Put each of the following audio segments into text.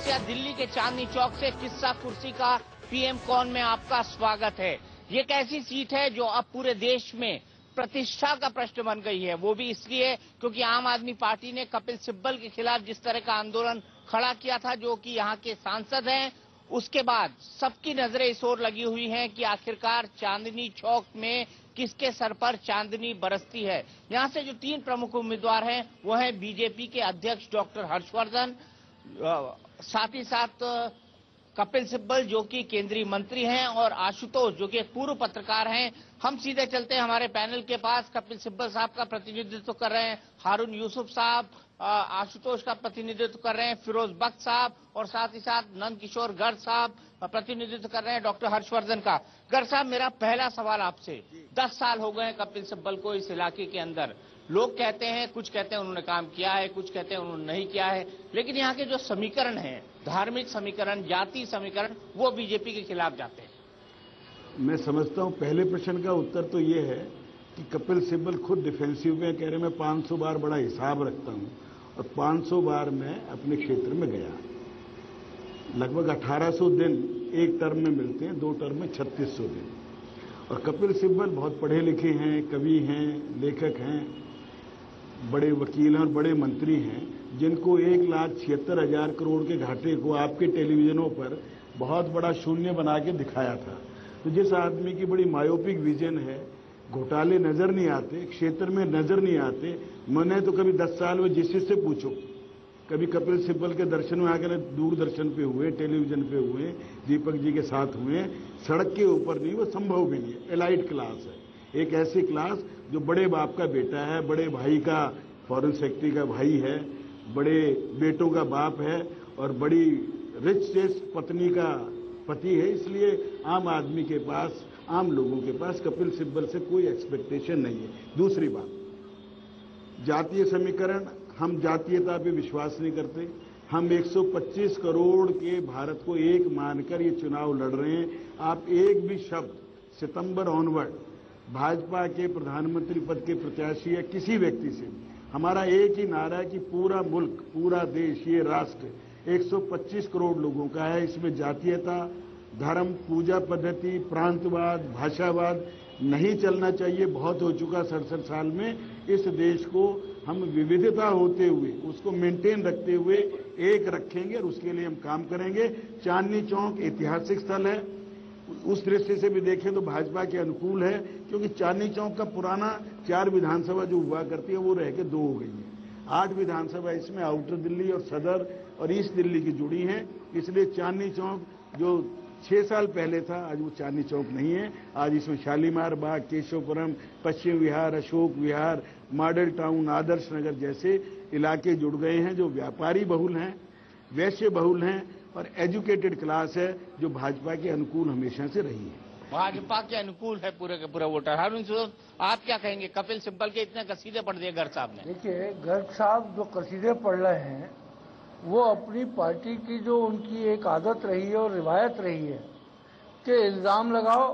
नमस्कार, दिल्ली के चांदनी चौक से किस्सा कुर्सी का पीएम कौन में आपका स्वागत है। ये एक ऐसी सीट है जो अब पूरे देश में प्रतिष्ठा का प्रश्न बन गई है। वो भी इसलिए क्योंकि आम आदमी पार्टी ने कपिल सिब्बल के खिलाफ जिस तरह का आंदोलन खड़ा किया था, जो कि यहाँ के सांसद हैं, उसके बाद सबकी नजरें इस ओर लगी हुई हैं कि आखिरकार चांदनी चौक में किसके सर पर चांदनी बरसती है। यहाँ से जो 3 प्रमुख उम्मीदवार हैं वो हैं बीजेपी के अध्यक्ष डॉक्टर हर्षवर्धन, साथ ही साथ कपिल सिब्बल जो कि केंद्रीय मंत्री हैं, और आशुतोष जो कि एक पूर्व पत्रकार हैं। हम सीधे चलते हैं हमारे पैनल के पास। कपिल सिब्बल साहब का प्रतिनिधित्व कर रहे हैं हारून यूसुफ साहब, आशुतोष का प्रतिनिधित्व कर रहे हैं फिरोज बख्श साहब, और साथ ही साथ नंद किशोर गर्ग साहब प्रतिनिधित्व कर रहे हैं डॉक्टर हर्षवर्धन का। गर्ग साहब, मेरा पहला सवाल आपसे, 10 साल हो गए कपिल सिब्बल को इस इलाके के अंदर। लोग कहते हैं, कुछ कहते हैं उन्होंने काम किया है, कुछ कहते हैं उन्होंने नहीं किया है, लेकिन यहाँ के जो समीकरण हैं, धार्मिक समीकरण, जाति समीकरण, वो बीजेपी के खिलाफ जाते हैं। मैं समझता हूँ पहले प्रश्न का उत्तर तो ये है कि कपिल सिब्बल खुद डिफेंसिव में कह रहे मैं 500 बार बड़ा हिसाब रखता हूँ, और 500 बार मैं अपने क्षेत्र में गया। लगभग 1800 दिन एक टर्म में मिलते हैं, 2 टर्म में 3600 दिन। और कपिल सिब्बल बहुत पढ़े लिखे हैं, कवि हैं, लेखक हैं, बड़े वकील हैं और बड़े मंत्री हैं, जिनको 1,76,000 करोड़ के घाटे को आपके टेलीविजनों पर बहुत बड़ा शून्य बना के दिखाया था। तो जिस आदमी की बड़ी मायोपिक विजन है, घोटाले नजर नहीं आते, क्षेत्र में नजर नहीं आते। मैंने तो कभी 10 साल में जिससे पूछो, कभी कपिल सिब्बल के दर्शन में आकर दूरदर्शन पे हुए, टेलीविजन पे हुए, दीपक जी के साथ हुए, सड़क के ऊपर नहीं, वो संभव भी नहीं है। एलाइट क्लास है, एक ऐसी क्लास जो बड़े बाप का बेटा है, बड़े भाई का फॉरेन सेक्रेटरी का भाई है, बड़े बेटों का बाप है, और बड़ी रिचेस्ट पत्नी का पति है। इसलिए आम आदमी के पास, आम लोगों के पास कपिल सिब्बल से कोई एक्सपेक्टेशन नहीं है। दूसरी बात, जातीय समीकरण, हम जातीयता पे विश्वास नहीं करते। हम 125 करोड़ के भारत को एक मानकर ये चुनाव लड़ रहे हैं। आप एक भी शब्द सितंबर ऑनवर्ड भाजपा के प्रधानमंत्री पद के प्रत्याशी या किसी व्यक्ति से, हमारा एक ही नारा है कि पूरा मुल्क, पूरा देश, ये राष्ट्र 125 करोड़ लोगों का है। इसमें जातीयता, धर्म, पूजा पद्धति, प्रांतवाद, भाषावाद नहीं चलना चाहिए। बहुत हो चुका 67 साल में। इस देश को हम विविधता होते हुए, उसको मेंटेन रखते हुए एक रखेंगे, और उसके लिए हम काम करेंगे। चांदनी चौक ऐतिहासिक स्थल है, उस दृष्टि से भी देखें तो भाजपा के अनुकूल है, क्योंकि चांदनी चौक का पुराना 4 विधानसभा जो हुआ करती है वो रह के 2 हो गई है। 8 विधानसभा इसमें आउटर दिल्ली और सदर और ईस्ट दिल्ली की जुड़ी हैं। इसलिए चांदनी चौक जो 6 साल पहले था, आज वो चांदनी चौक नहीं है। आज इसमें शालीमार बाग, केशवपुरम, पश्चिम विहार, अशोक विहार, मॉडल टाउन, आदर्श नगर जैसे इलाके जुड़ गए हैं, जो व्यापारी बहुल हैं, वैश्य बहुल हैं, और एजुकेटेड क्लास है, जो भाजपा के अनुकूल हमेशा से रही है। भाजपा के अनुकूल है पूरे के पूरे वोटर। हारून साहब, आप क्या कहेंगे? कपिल सिब्बल के इतने कसीदे पढ़ दिए गर्ग साहब ने। देखिए, गर्ग साहब जो कसीदे पढ़ रहे हैं वो अपनी पार्टी की जो उनकी एक आदत रही है और रिवायत रही है कि इल्जाम लगाओ,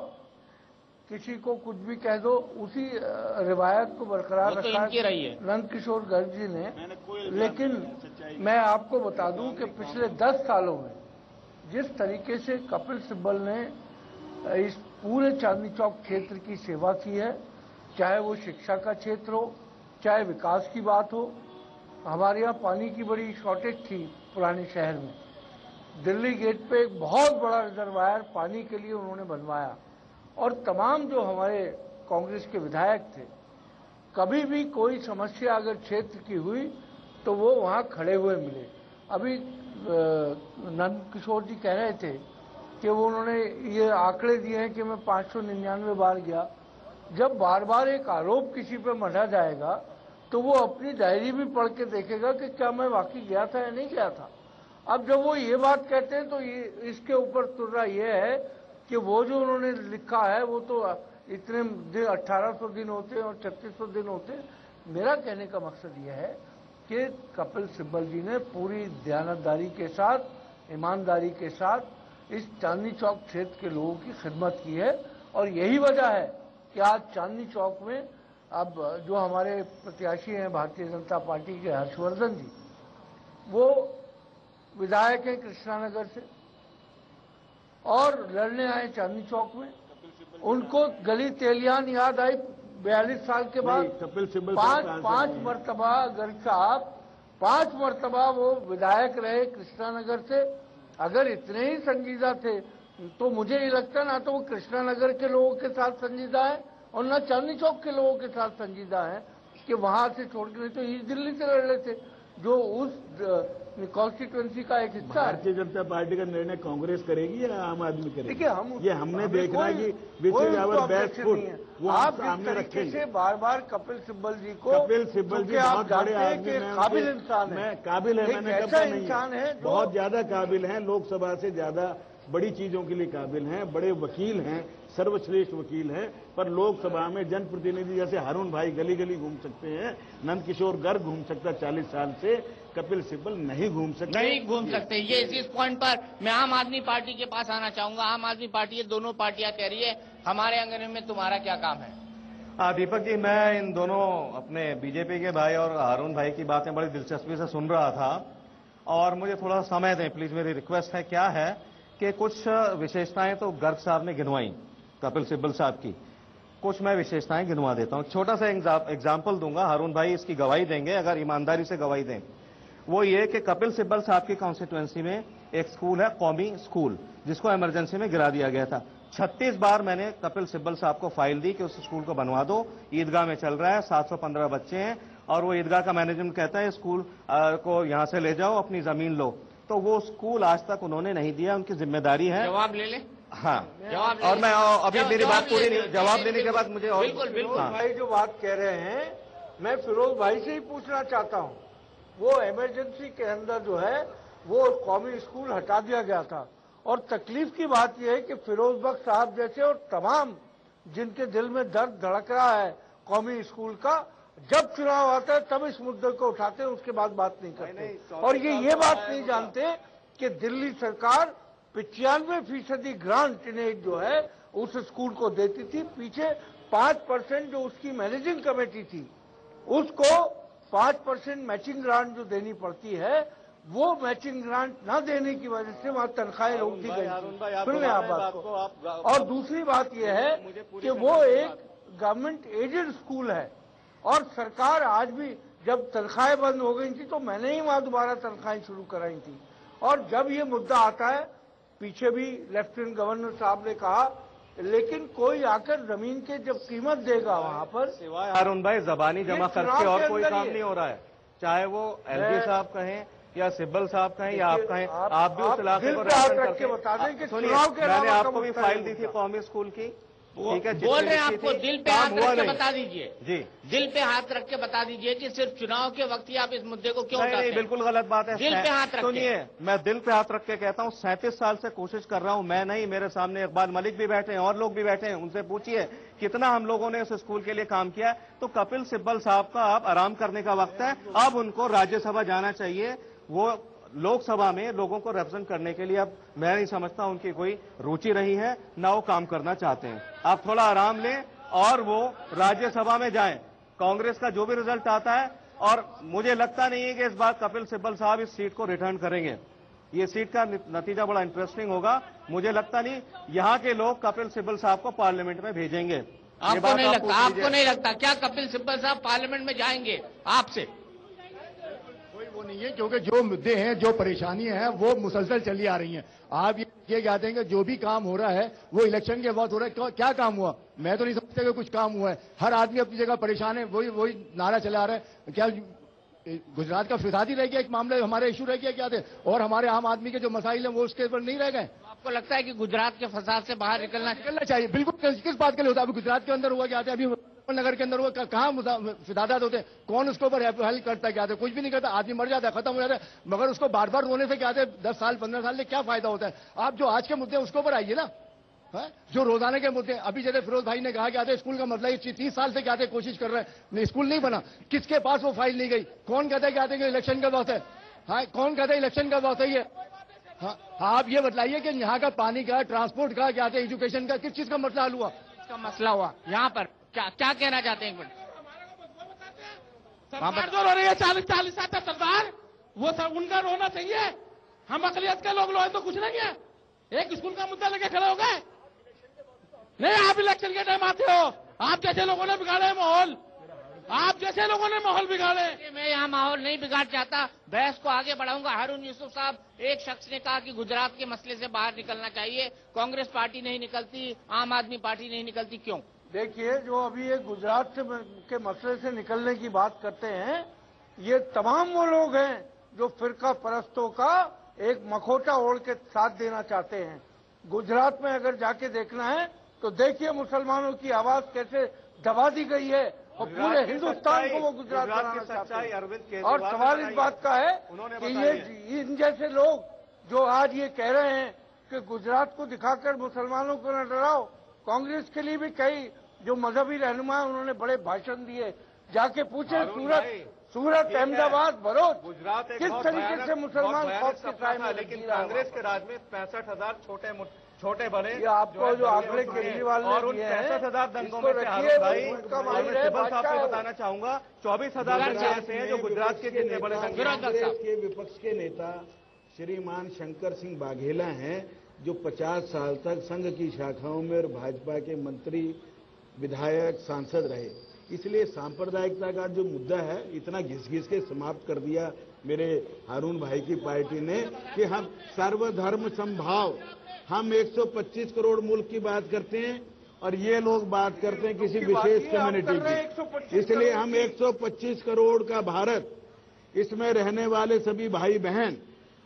किसी को कुछ भी कह दो, उसी रिवायत को बरकरार रखा है नंद किशोर गर्ग जी ने। लेकिन मैं आपको बता दूं कि पिछले 10 सालों में जिस तरीके से कपिल सिब्बल ने इस पूरे चांदनी चौक क्षेत्र की सेवा की है, चाहे वो शिक्षा का क्षेत्र हो, चाहे विकास की बात हो। हमारे यहाँ पानी की बड़ी शॉर्टेज थी पुराने शहर में, दिल्ली गेट पे एक बहुत बड़ा रिजर्वायर पानी के लिए उन्होंने बनवाया, और तमाम जो हमारे कांग्रेस के विधायक थे, कभी भी कोई समस्या अगर क्षेत्र की हुई तो वो वहाँ खड़े हुए मिले। अभी नंद किशोर जी कह रहे थे कि वो उन्होंने ये आंकड़े दिए हैं कि मैं 599 बार गया। जब बार बार एक आरोप किसी पे मढ़ा जाएगा तो वो अपनी डायरी भी पढ़ के देखेगा कि क्या मैं वाकई गया था या नहीं गया था। अब जब वो ये बात कहते हैं तो ये इसके ऊपर तुर्रा ये है कि वो जो उन्होंने लिखा है वो तो इतने दिन 1800 दिन होते हैं और 3600 दिन होते हैं। मेरा कहने का मकसद ये है कि कपिल सिब्बल जी ने पूरी दयानतदारी के साथ, ईमानदारी के साथ इस चांदनी चौक क्षेत्र के लोगों की खिदमत की है, और यही वजह है कि आज चांदनी चौक में अब जो हमारे प्रत्याशी हैं भारतीय जनता पार्टी के हर्षवर्धन जी, वो विधायक हैं कृष्णानगर से और लड़ने आए चांदनी चौक में। उनको गली तेलियान याद आई 42 साल के बाद। कपिल सिब्बल पांच मरतबा गर्ग साहब 5 मरतबा वो विधायक रहे कृष्णानगर से। अगर इतने ही संजीदा थे तो मुझे ये लगता ना तो वो कृष्णानगर के लोगों के साथ संजीदा है और न चांदनी चौक के लोगों के साथ संजीदा है कि वहां से छोड़ के, नहीं तो ईस्ट दिल्ली से लड़ रहे थे जो उस कॉन्स्टिट्यूंसी का एक हिस्सा है। भारतीय जनता पार्टी का निर्णय कांग्रेस करेगी या आम आदमी करेगी? देखिए ये हमने देखना कि which is our best foot वो आप सामने रखेंगे। से बार बार कपिल सिब्बल जी को, कपिल सिब्बल जी बहुत बड़े आदमी हैं, काबिल इंसान है। मैं काबिल है, मैंने कहा नहीं, इंसान है बहुत ज्यादा काबिल हैं, लोकसभा से ज्यादा बड़ी चीजों के लिए काबिल हैं, बड़े वकील हैं, सर्वश्रेष्ठ वकील हैं, पर लोकसभा में जनप्रतिनिधि जैसे हारून भाई गली गली घूम सकते हैं, नंद किशोर गर्ग घूम सकता 40 साल से, कपिल सिब्बल नहीं घूम सकते। ये इस पॉइंट पर मैं आम आदमी पार्टी के पास आना चाहूंगा। आम आदमी पार्टी, ये दोनों पार्टियां कह रही है हमारे अंगने में तुम्हारा क्या काम है? दीपक जी, मैं इन दोनों अपने बीजेपी के भाई और हारून भाई की बातें बड़ी दिलचस्पी से सुन रहा था और मुझे थोड़ा समय दें प्लीज, मेरी रिक्वेस्ट है। क्या है कि कुछ विशेषताएं तो गर्ग साहब ने गिनवाई कपिल सिब्बल साहब की, कुछ मैं विशेषताएं गिनवा देता हूं। छोटा सा एग्जाम्पल दूंगा, हारून भाई इसकी गवाही देंगे अगर ईमानदारी से गवाही दें। वो ये कि कपिल सिब्बल साहब की कॉन्स्टिट्यूएंसी में एक स्कूल है, कौमी स्कूल, जिसको इमरजेंसी में गिरा दिया गया था। 36 बार मैंने कपिल सिब्बल साहब को फाइल दी कि उस स्कूल को बनवा दो, ईदगाह में चल रहा है, 715 बच्चे हैं और वो ईदगाह का मैनेजमेंट कहता है स्कूल को यहां से ले जाओ, अपनी जमीन लो, तो वो स्कूल आज तक उन्होंने नहीं दिया, उनकी जिम्मेदारी है। जवाब ले ले। हाँ, जवाब और मैं अभी मेरी बात पूरी नहीं, जवाब देने के बाद मुझे और बिल्कुल भाई जो बात कह रहे हैं मैं फिरोज भाई से ही पूछना चाहता हूं। वो इमरजेंसी के अंदर जो है वो कौमी स्कूल हटा दिया गया था और तकलीफ की बात यह है कि फिरोज बख्श साहब जैसे और तमाम जिनके दिल में दर्द धड़क रहा है कौमी स्कूल का, जब चुनाव आता है तब इस मुद्दे को उठाते हैं, उसके बाद बात नहीं करते। और ये बात नहीं जानते कि दिल्ली सरकार 95% ग्रांट इन्हें जो है उस स्कूल को देती थी। पीछे 5% जो उसकी मैनेजिंग कमेटी थी उसको 5% मैचिंग ग्रांट जो देनी पड़ती है, वो मैचिंग ग्रांट ना देने की वजह से वहां तनख्वाहें रोक दी गई। सुन लें आप बात को। और दूसरी बात यह है कि वो एक गवर्नमेंट एडेड स्कूल है और सरकार आज भी, जब तनख्वाहें बंद हो गई थी तो मैंने ही वहां दोबारा तनख्वाहें शुरू कराई थी। और जब ये मुद्दा आता है, पीछे भी लेफ्टिनेंट गवर्नर साहब ने कहा, लेकिन कोई आकर जमीन के जब कीमत देगा वहां पर, सिवाय हारून भाई जबानी जमा करके और कोई काम नहीं हो रहा है, चाहे वो एलजी साहब कहें या सिब्बल साहब कहें या आप कहें, आप भी उस इलाके को रेफर करके बता दें कि सुनिए, मैंने आपको भी फाइल दी थी कौमी स्कूल की, ठीक है, बोल रहे हैं आपको, दिल पे हाथ रख के बता दीजिए जी, दिल पे हाथ रख के बता दीजिए कि सिर्फ चुनाव के वक्त ही आप इस मुद्दे को क्यों उठाते हैं? नहीं, बिल्कुल गलत बात है। दिल पे हाथ रख के। सुनिए, मैं दिल पे हाथ रख के कहता हूं, 37 साल से कोशिश कर रहा हूं, मैं नहीं, मेरे सामने इकबाल मलिक भी बैठे हैं और लोग भी बैठे हैं, उनसे पूछिए कितना हम लोगों ने उस स्कूल के लिए काम किया है। तो कपिल सिब्बल साहब का अब आराम करने का वक्त है, अब उनको राज्यसभा जाना चाहिए। वो लोकसभा में लोगों को रिप्रेजेंट करने के लिए अब मैं नहीं समझता उनकी कोई रुचि रही है, ना वो काम करना चाहते हैं। आप थोड़ा आराम लें और वो राज्यसभा में जाएं, कांग्रेस का जो भी रिजल्ट आता है। और मुझे लगता नहीं है कि इस बार कपिल सिब्बल साहब इस सीट को रिटर्न करेंगे, ये सीट का नतीजा बड़ा इंटरेस्टिंग होगा। मुझे लगता नहीं यहाँ के लोग कपिल सिब्बल साहब को पार्लियामेंट में भेजेंगे। आपको नहीं लगता क्या कपिल सिब्बल साहब पार्लियामेंट में जाएंगे आपसे? वो नहीं है, क्योंकि जो मुद्दे हैं, जो परेशानियां हैं, वो मुसलसल चली आ रही हैं। आप ये कहते हैं कि जो भी काम हो रहा है वो इलेक्शन के बाद हो रहा है, क्या काम हुआ? मैं तो नहीं समझता कि कुछ काम हुआ है। हर आदमी अपनी जगह परेशान है, वही नारा चला आ रहा है। क्या गुजरात का फिसादी रह गया एक मामले, हमारे इशू रह गया क्या थे? और हमारे आम आदमी के जो मसाइल हैं वो उसके ऊपर नहीं रह गए। आपको लगता है कि गुजरात के फसाद से बाहर निकलना चाहिए? बिल्कुल। किस बात के लिए होता है? अभी गुजरात के अंदर हुआ क्या था? अभी नगर के अंदर हुआ, कहाँ फिसादात होते हैं? कौन उसके ऊपर हेल्प करता है? क्या था? कुछ भी नहीं करता, आदमी मर जाता है, खत्म हो जाता है। मगर उसको बार बार रोने से क्या थे? 10 साल 15 साल से क्या फायदा होता है? आप जो आज के मुद्दे हैं उसके ऊपर आइए ना, जो रोजाना के मुद्दे। अभी जैसे फिरोज भाई ने कहा क्या था, स्कूल का मसला, 30 साल से क्या थे कोशिश कर रहे हैं, स्कूल नहीं बना। किसके पास वो फाइल नहीं गई? कौन कहता है क्या थे कि इलेक्शन का वक्त है? हाँ, कौन कहता है इलेक्शन का वक्त है ये? हाँ, आप ये बताइए कि यहाँ का पानी का, ट्रांसपोर्ट का, क्या थे, एजुकेशन का, किस चीज का मसला हल हुआ? इसका मसला हुआ यहाँ पर क्या कहना चाहते हैं? एक मिनट, सरकार जो रो रही है 40 साल तक, सरकार वो सब उनका रोना चाहिए। हम अकलियत के लोग हैं तो कुछ नहीं है। एक स्कूल का मुद्दा लेके खड़े हो गए। नहीं, आप इलेक्शन के टाइम आते हो, आप जैसे लोगों ने बिगाड़े माहौल, आप जैसे लोगों ने माहौल बिगाड़े। मैं यहाँ माहौल नहीं बिगाड़ चाहता, बहस को आगे बढ़ाऊंगा। हारून यूसुफ साहब, एक शख्स ने कहा कि गुजरात के मसले से बाहर निकलना चाहिए, कांग्रेस पार्टी नहीं निकलती, आम आदमी पार्टी नहीं निकलती, क्यों? देखिए, जो अभी ये गुजरात के मसले से निकलने की बात करते हैं, ये तमाम वो लोग हैं जो फिरका परस्तों का एक मखोटा ओढ़ के साथ देना चाहते हैं। गुजरात में अगर जाके देखना है तो देखिए मुसलमानों की आवाज कैसे दबा दी गई है और पूरे हिंदुस्तान को वो गुजरात बनाना चाहते हैं। और सवाल इस बात का है कि ये इन जैसे लोग जो आज ये कह रहे हैं कि गुजरात को दिखाकर मुसलमानों को न डराओ, कांग्रेस के लिए भी कई जो मजहबी रहनुमा है उन्होंने बड़े भाषण दिए। जाके पूछे सूरत, अहमदाबाद, भरूच, गुजरात किस तरीके से मुसलमान खौफ के साए में, लेकिन कांग्रेस के राज में 65,000 छोटे बड़े, ये आपको जो आंकड़े केजरीवाल और उन 65,000 दंगों में से हारून भाई सिब्बल साहब को बताना चाहूंगा 24,000 ऐसे हैं जो गुजरात के जितने बड़े कांग्रेस के विपक्ष के नेता श्रीमान शंकर सिंह बाघेला हैं, जो 50 साल तक संघ की शाखाओं में और भाजपा के मंत्री, विधायक, सांसद रहे। इसलिए सांप्रदायिकता का जो मुद्दा है इतना घिस घिस के समाप्त कर दिया मेरे हारून भाई की पार्टी ने कि हम सर्वधर्म समभाव, हम 125 करोड़ मुल्क की बात करते हैं और ये लोग बात करते हैं किसी विशेष कम्युनिटी की। इसलिए हम 125 करोड़ का भारत, इसमें रहने वाले सभी भाई बहन,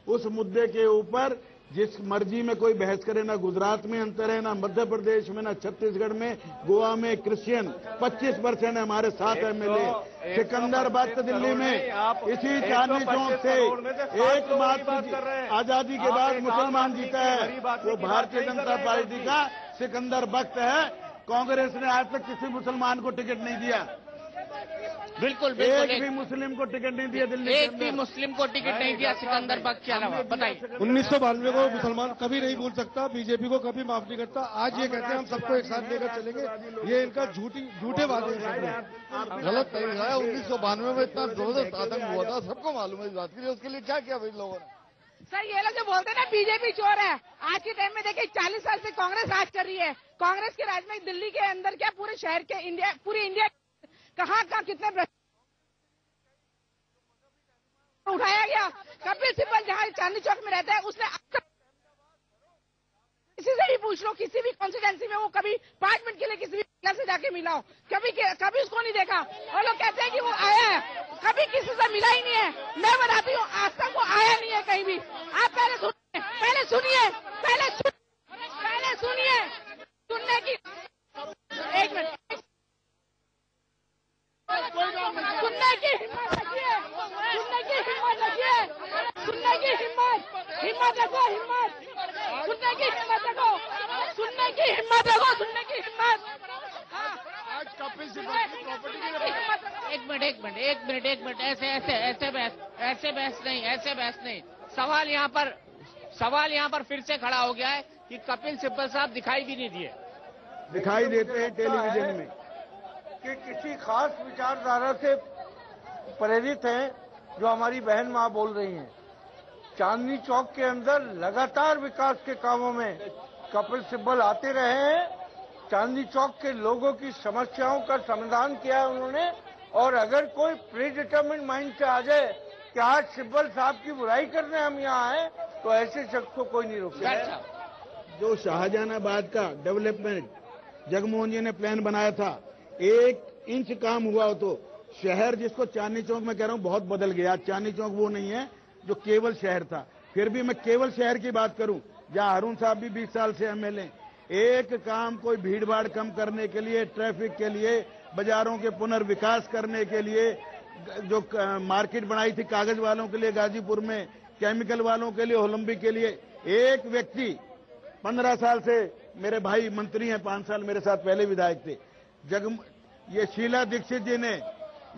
उस मुद्दे के ऊपर जिस मर्जी में कोई बहस करे, ना गुजरात में अंतर है, ना मध्य प्रदेश में, ना छत्तीसगढ़ में, गोवा में क्रिश्चियन 25% है हमारे 7 एमएलए। सिकंदर बख्त दिल्ली में इसी चांदनी चौक से एकमात्र आजादी के बाद मुसलमान जीता है, वो भारतीय जनता पार्टी का सिकंदर बख्त है। कांग्रेस ने आज तक किसी मुसलमान को टिकट नहीं दिया। बिल्कुल, एक भी मुस्लिम को टिकट नहीं दिया दिल्ली, एक भी मुस्लिम को टिकट नहीं दिया सिकंदर बख्त के अलावा। बताइए, 1992 को मुसलमान कभी नहीं भूल सकता, बीजेपी को कभी माफ नहीं करता। आज ये कहते हैं हम सबको एक साथ लेकर चलेंगे, ये इनका झूठे वादे हैं, गलत नहीं है। 1992 में इतना जबरदस्त आतंक हुआ था, सबको मालूम है इस बात के लिए। उसके लिए क्या किया भाई लोगों ने? सर, ये लोग जो बोलते हैं ना बीजेपी चोर है, आज के टाइम में देखिए 40 साल से कांग्रेस राज कर रही है। कांग्रेस के राज में दिल्ली के अंदर क्या, पूरे शहर के इंडिया, पूरी इंडिया कहाँ कितने उठाया गया। कपिल सिब्बल जहाँ चांदनी चौक में रहता है, उसने किसी से भी पूछ लो, किसी भी कॉन्स्टिट्यूएंसी में वो कभी 5 मिनट के लिए किसी भी महिला से जाके मिला हो, कभी उसको नहीं देखा। और लोग कहते हैं कि वो आया है, कभी किसी से मिला ही नहीं है। मैं बताती हूँ, आज तक वो आया नहीं है कहीं भी। आप पहले सुनिए, सुनने की एक मिनट, सुनने की हिम्मत रखिए, सुनने की हिम्मत रखो, सुनने की हिम्मत रखो, सुनने की हिम्मत। आज कपिल सिब्बल की प्रॉपर्टी की एक मिनट, ऐसे बहस नहीं। सवाल यहाँ पर फिर से खड़ा हो गया है कि कपिल सिब्बल साहब दिखाई भी नहीं दिए। दिखाई देते हैं टेलीविजन में कि किसी खास विचारधारा से प्रेरित हैं जो हमारी बहन मां बोल रही हैं। चांदनी चौक के अंदर लगातार विकास के कामों में कपिल सिब्बल आते रहे हैं। चांदनी चौक के लोगों की समस्याओं का समाधान किया है उन्होंने। और अगर कोई प्री डिटर्मिन्ड माइंड से आ जाए कि आज सिब्बल साहब की बुराई करने हम यहाँ आए, तो ऐसे शख्स को कोई नहीं रोकेगा। जो शाहजहानाबाद का डेवलपमेंट जगमोहन जी ने प्लान बनाया था, 1 इंच काम हुआ हो तो शहर, जिसको चांदनी चौक में कह रहा हूं बहुत बदल गया। चांदनी चौक वो नहीं है जो केवल शहर था। फिर भी मैं केवल शहर की बात करूं, जहां हारून साहब भी 20 साल से एमएलए, एक काम कोई भीड़ भाड़ कम करने के लिए, ट्रैफिक के लिए, बाजारों के पुनर्विकास करने के लिए, जो मार्केट बनाई थी कागज वालों के लिए गाजीपुर में, केमिकल वालों के लिए, ओलंपिक के लिए, एक व्यक्ति 15 साल से मेरे भाई मंत्री हैं, 5 साल मेरे साथ पहले विधायक थे, ये शीला दीक्षित जी ने,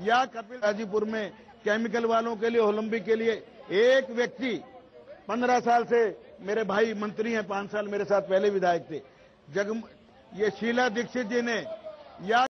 या कपिल गाजीपुर में केमिकल वालों के लिए, ओलंपिक के लिए, एक व्यक्ति 15 साल से मेरे भाई मंत्री हैं, 5 साल मेरे साथ पहले विधायक थे, ये शीला दीक्षित जी ने, या